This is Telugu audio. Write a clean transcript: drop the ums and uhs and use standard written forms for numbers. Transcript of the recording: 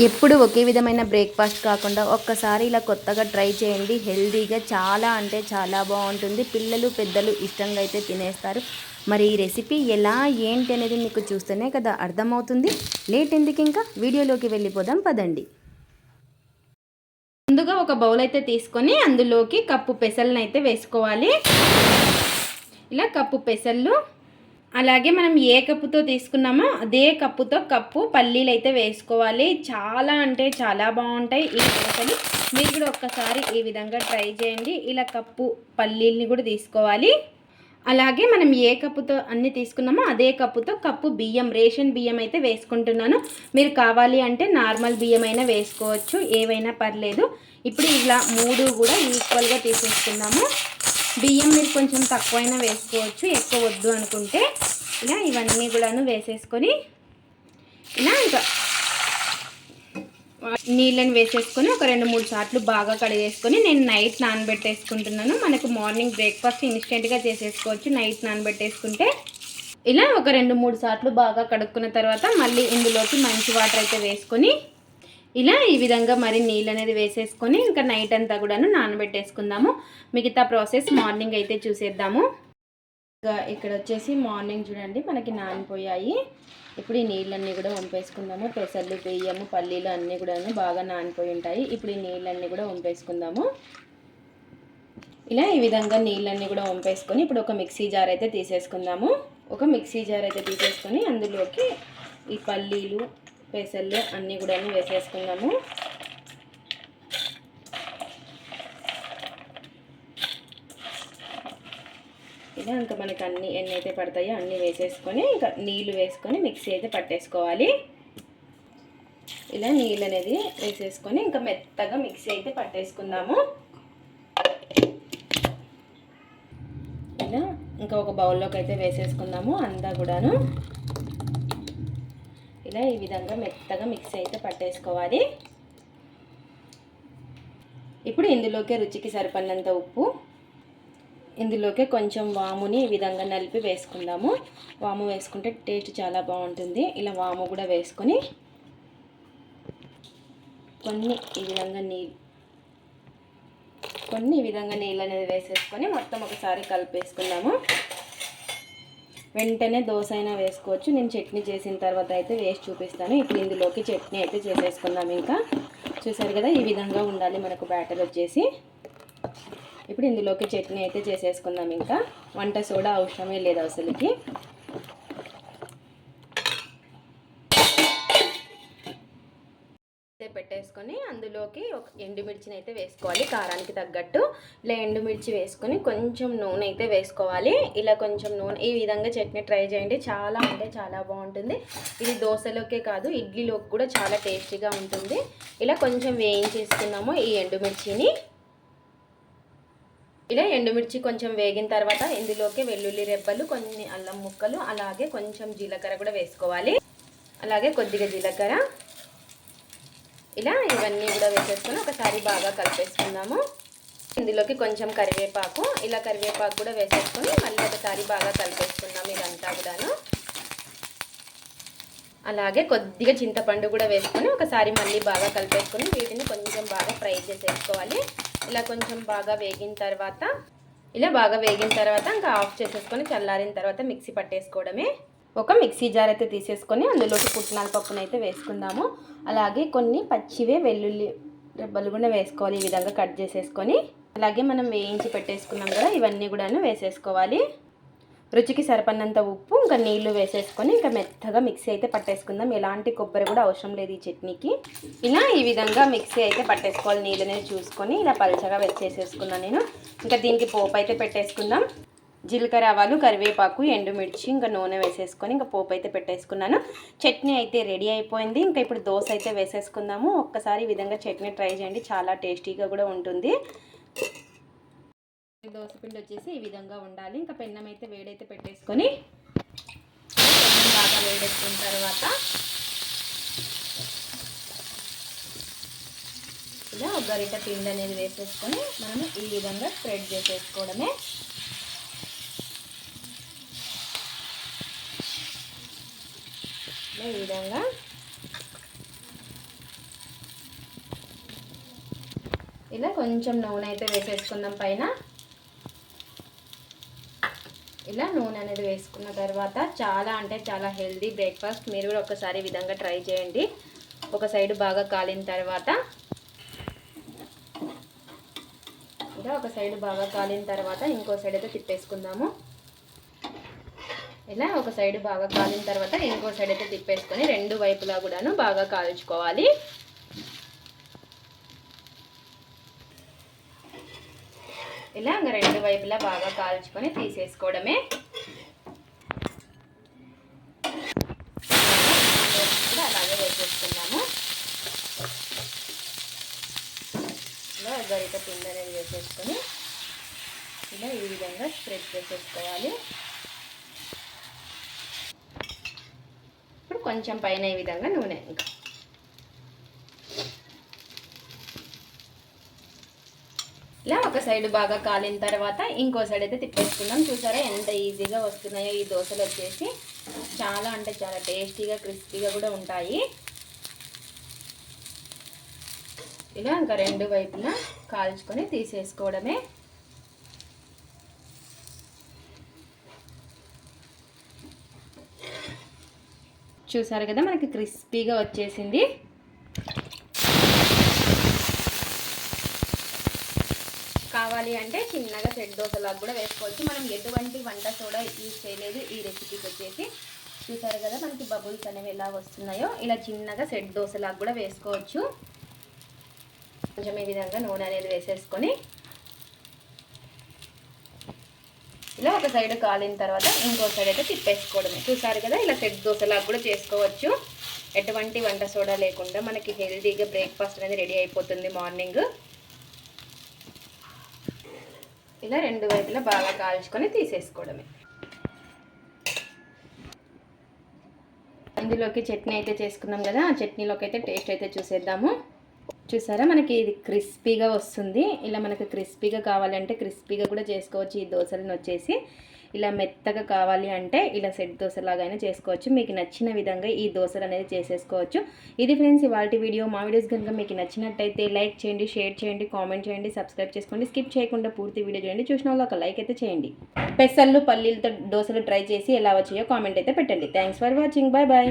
ఎప్పుడు ఒకే విధమైన బ్రేక్ఫాస్ట్ కాకుండా ఒక్కసారి ఇలా కొత్తగా ట్రై చేయండి. హెల్తీగా చాలా అంటే చాలా బాగుంటుంది. పిల్లలు పెద్దలు ఇష్టంగా అయితే తినేస్తారు. మరి ఈ రెసిపీ ఎలా ఏంటి అనేది మీకు చూస్తేనే కదా అర్థమవుతుంది. లేట్ ఎందుకు, ఇంకా వీడియోలోకి వెళ్ళిపోదాం పదండి. ముందుగా ఒక బౌల్ అయితే తీసుకొని అందులోకి కప్పు పెసలను అయితే వేసుకోవాలి. ఇలా కప్పు పెసళ్ళు, అలాగే మనం ఏ కప్పుతో తీసుకున్నామో అదే కప్పుతో కప్పు పల్లీలు అయితే వేసుకోవాలి. చాలా అంటే చాలా బాగుంటాయి ఈ దోశలు. మీరు కూడా ఒక్కసారి ఈ విధంగా ట్రై చేయండి. ఇలా కప్పు పల్లీల్ని కూడా తీసుకోవాలి. అలాగే మనం ఏ కప్పుతో అన్ని తీసుకున్నామో అదే కప్పుతో కప్పు బియ్యం, రేషన్ బియ్యం అయితే వేసుకుంటున్నాను. మీరు కావాలి అంటే నార్మల్ బియ్యం అయినా వేసుకోవచ్చు, ఏవైనా పర్లేదు. ఇప్పుడు ఇలా మూడు కూడా ఈక్వల్గా తీసేసుకుందాము. బియ్యం మీరు కొంచెం తక్కువైనా వేసుకోవచ్చు, ఎక్కువ వద్దు అనుకుంటే. ఇలా ఇవన్నీ కూడాను వేసేసుకొని ఇలా ఇంకా నీళ్ళని వేసేసుకొని ఒక 2-3 సార్లు బాగా కడిగేసుకొని నేను నైట్ నానబెట్టేసుకుంటున్నాను. మనకు మార్నింగ్ బ్రేక్ఫాస్ట్ ఇన్స్టెంట్గా చేసేసుకోవచ్చు నైట్ నానబెట్టేసుకుంటే. ఇలా ఒక 2-3 సార్లు బాగా కడుక్కున్న తర్వాత మళ్ళీ ఇందులోకి మంచి వాటర్ అయితే వేసుకొని ఇలా ఈ విధంగా మరి నీళ్ళు అనేది వేసేసుకొని ఇంకా నైట్ అంతా కూడాను నానబెట్టేసుకుందాము. మిగతా ప్రాసెస్ మార్నింగ్ అయితే చూసేద్దాము. ఇక్కడ వచ్చేసి మార్నింగ్ చూడండి మనకి నానిపోయాయి. ఇప్పుడు ఈ నీళ్ళన్నీ కూడా వంపేసుకుందాము. పెసర్లు, బియ్యము, పల్లీలు అన్నీ కూడా బాగా నానిపోయి ఉంటాయి. ఇప్పుడు ఈ నీళ్ళన్నీ కూడా వంపేసుకుందాము. ఇలా ఈ విధంగా నీళ్ళన్నీ కూడా వంపేసుకొని ఇప్పుడు ఒక మిక్సీ జార్ అయితే తీసేసుకుందాము. ఒక మిక్సీ జార్ అయితే తీసేసుకొని అందులోకి ఈ పల్లీలు, పెసర్లు అన్నీ కూడా వేసేసుకుందాము. ఇలా ఇంకా మనకి అన్ని ఎన్ని అయితే పడతాయో అన్నీ వేసేసుకొని ఇంకా నీళ్ళు వేసుకొని మిక్సీ అయితే పట్టేసుకోవాలి. ఇలా నీళ్ళు అనేది వేసేసుకొని ఇంకా మెత్తగా మిక్సీ అయితే పట్టేసుకుందాము. ఇలా ఇంకా ఒక బౌల్లోకి అయితే వేసేసుకుందాము అంతా కూడాను. ఇలా ఈ విధంగా మెత్తగా మిక్సీ అయితే పట్టేసుకోవాలి. ఇప్పుడు ఇందులోకి రుచికి సరిపడినంత ఉప్పు, ఇందులోకి కొంచెం వాముని ఈ విధంగా నలిపి వేసుకుందాము. వాము వేసుకుంటే టేస్ట్ చాలా బాగుంటుంది. ఇలా వాము కూడా వేసుకొని కొన్ని ఈ విధంగా నీళ్ళు అనేది వేసేసుకొని మొత్తం ఒకసారి కలిపేసుకుందాము. వెంటనే దోశ అయినా వేసుకోవచ్చు. నేను చట్నీ చేసిన తర్వాత అయితే వేసి చూపిస్తాను. ఇప్పుడు ఇందులోకి చట్నీ అయితే చేసేసుకుందాం. ఇంకా చూసారు కదా ఈ విధంగా ఉండాలి మనకు బ్యాటర్ వచ్చేసి. ఇప్పుడు ఇందులోకి చట్నీ అయితే చేసేసుకుందాం. ఇంకా వంట సోడా అవసరమే లేదు అసలుకి. పెట్టేసుకొని అందులోకి ఒక ఎండుమిర్చిని అయితే వేసుకోవాలి కారానికి తగ్గట్టు. ఇలా ఎండుమిర్చి వేసుకొని కొంచెం నూనె అయితే వేసుకోవాలి. ఇలా కొంచెం నూనె, ఈ విధంగా చట్నీ ట్రై చేయండి. చాలా అంటే చాలా బాగుంటుంది. ఇది దోశలోకే కాదు ఇడ్లీలోకి కూడా చాలా టేస్టీగా ఉంటుంది. ఇలా కొంచెం వేయించేసుకున్నాము ఈ ఎండుమిర్చిని. ఇలా ఎండుమిర్చి కొంచెం వేగిన తర్వాత ఇందులోకి వెల్లుల్లి రెబ్బలు, కొన్ని అల్లం ముక్కలు, అలాగే కొంచెం జీలకర్ర కూడా వేసుకోవాలి. అలాగే కొద్దిగా జీలకర్ర, ఇలా ఇవన్నీ కూడా వేసేసుకొని ఒకసారి బాగా కలిపేసుకుందాము. ఇందులోకి కొంచెం కరివేపాకు, ఇలా కరివేపాకు కూడా వేసేసుకొని మళ్ళీ ఒకసారి బాగా కలిపేసుకుందాము ఇదంతా కూడాను. అలాగే కొద్దిగా చింతపండు కూడా వేసుకొని ఒకసారి మళ్ళీ బాగా కలిపేసుకొని వీటిని కొంచెం బాగా ఫ్రై చేసేసుకోవాలి. ఇలా కొంచెం బాగా వేగిన తర్వాత ఇంకా ఆఫ్ చేసేసుకొని చల్లారిన తర్వాత మిక్సీ పట్టేసుకోవడమే. ఒక మిక్సీ జార్ అయితే తీసేసుకొని అందులోకి పుట్నాల పప్పును అయితే వేసుకుందాము. అలాగే కొన్ని పచ్చివే వెల్లుల్లి రెబ్బలు కూడా వేసుకోవాలి ఈ విధంగా కట్ చేసేసుకొని. అలాగే మనం వేయించి పెట్టేసుకున్నాం కదా ఇవన్నీ కూడాను వేసేసుకోవాలి. రుచికి సరిపడినంత ఉప్పు, ఇంకా నీళ్లు వేసేసుకొని ఇంకా మెత్తగా మిక్సీ అయితే పట్టేసుకుందాం. ఎలాంటి కొబ్బరి కూడా అవసరం లేదు ఈ చట్నీకి. ఇలా ఈ విధంగా మిక్సీ అయితే పట్టేసుకోవాలి. నీళ్ళు అనేది చూసుకొని ఇలా పల్చగా వేసేసుకున్నాను నేను. ఇంకా దీనికి పోపు అయితే పెట్టేసుకుందాం. జీలకర్ర, ఆవాలు, కరివేపాకు, ఎండుమిర్చి, ఇంకా నూనె వేసేసుకొని ఇంకా పోపు అయితే పెట్టేసుకున్నాను. చట్నీ అయితే రెడీ అయిపోయింది. ఇంకా ఇప్పుడు దోశ అయితే వేసేసుకుందాము. ఒక్కసారి ఈ విధంగా చట్నీ ట్రై చేయండి, చాలా టేస్టీగా కూడా ఉంటుంది. దోశ పిండి వచ్చేసి ఈ విధంగా ఉండాలి. ఇంకా పెన్నం అయితే వేడైతే పెట్టేసుకొని బాగా వేడెక్కిన తర్వాత ఇలా ఒక గరిట పిండి అనేది వేసేసుకొని మనం ఈ విధంగా స్ప్రెడ్ చేసేసుకోవడమే. ఈ విధంగా ఇలా కొంచెం నూనె అయితే వేసేసుకుందాం పైన. ఇలా నూనె అనేది వేసుకున్న తర్వాత చాలా అంటే చాలా హెల్దీ బ్రేక్ఫాస్ట్. మీరు కూడా ఒకసారి ఈ విధంగా ట్రై చేయండి. ఒక సైడ్ బాగా కాలిన తర్వాత ఇలా ఒక సైడ్ బాగా కాలిన తర్వాత ఇంకో సైడ్ అయితే తిప్పేసుకుందాము. ఇలా ఒక సైడ్ బాగా కాలిన తర్వాత ఇంకో సైడ్ అయితే తిప్పేసుకొని రెండు వైపులా కూడాను బాగా కాల్చుకోవాలి. ఇలా ఇంకా రెండు వైపులా బాగా కాల్చుకొని తీసేసుకోవడమే. అలాగే వేసేసుకున్నాము. ఇలా గరిట పిండి అనేది వేసేసుకొని ఇలా ఈ విధంగా స్ప్రెడ్ చేసేసుకోవాలి. ఇప్పుడు కొంచెం పైన ఈ విధంగా నూనె ఇంకా ఇలా ఒక సైడ్ బాగా కాలిన తర్వాత ఇంకో సైడ్ అయితే తిప్పేసుకుందాం. చూసారా ఎంత ఈజీగా వస్తున్నాయో ఈ దోశలు వచ్చేసి. చాలా అంటే చాలా టేస్టీగా క్రిస్పీగా కూడా ఉంటాయి. ఇలా ఇంకా రెండు వైపులా కాల్చుకొని తీసేసుకోవడమే. చూసారు కదా మనకి క్రిస్పీగా వచ్చేసింది. కావాలి అంటే చిన్నగా సెట్ దోశలాగా కూడా వేసుకోవచ్చు. మనం ఎటువంటి వంట సోడా యూజ్ చేయలేదు ఈ రెసిపీకి వచ్చేసి. చూసారు కదా మనకి బబుల్స్ అనేవి ఎలా వస్తున్నాయో. ఇలా చిన్నగా సెట్ దోశలాగా కూడా వేసుకోవచ్చు. కొంచెం ఈ విధంగా నూనె అనేది వేసేసుకొని ఇలా ఒక సైడ్ కాలిన తర్వాత ఇంకో సైడ్ అయితే తిప్పేసుకోవడమే. చూసారు కదా ఇలా సెట్ దోశలాగా కూడా చేసుకోవచ్చు. ఎటువంటి వంట సోడా లేకుండా మనకి హెల్తీగా బ్రేక్ఫాస్ట్ అనేది రెడీ అయిపోతుంది మార్నింగ్. ఇలా రెండు వైపులా బాగా కాల్చుకొని తీసేసుకోవడమే. ఇందులోకి చట్నీ అయితే చేసుకున్నాం కదా, ఆ చట్నీలోకి అయితే టేస్ట్ అయితే చూసేద్దాము. చూసారా మనకి ఇది క్రిస్పీగా వస్తుంది. ఇలా మనకు క్రిస్పీగా కావాలంటే క్రిస్పీగా కూడా చేసుకోవచ్చు. ఈ దోశలను వచ్చేసి ఇలా మెత్తగా కావాలి అంటే ఇలా సెట్ దోశలాగైనా చేసుకోవచ్చు. మీకు నచ్చిన విధంగా ఈ దోశలు అనేది చేసేసుకోవచ్చు. ఇది ఫ్రెండ్స్ ఇవాల్టి వీడియో. మా వీడియోస్ కనుక మీకు నచ్చినట్టయితే లైక్ చేయండి, షేర్ చేయండి, కామెంట్ చేయండి, సబ్స్క్రైబ్ చేసుకోండి. స్కిప్ చేయకుండా పూర్తి వీడియో చేయండి. చూసిన వాళ్ళు ఒక లైక్ అయితే చేయండి. పెసర్లు పల్లీలతో దోశలు ట్రై చేసి ఎలా వచ్చాయో కామెంట్ అయితే పెట్టండి. Thanks for watching. Bye bye.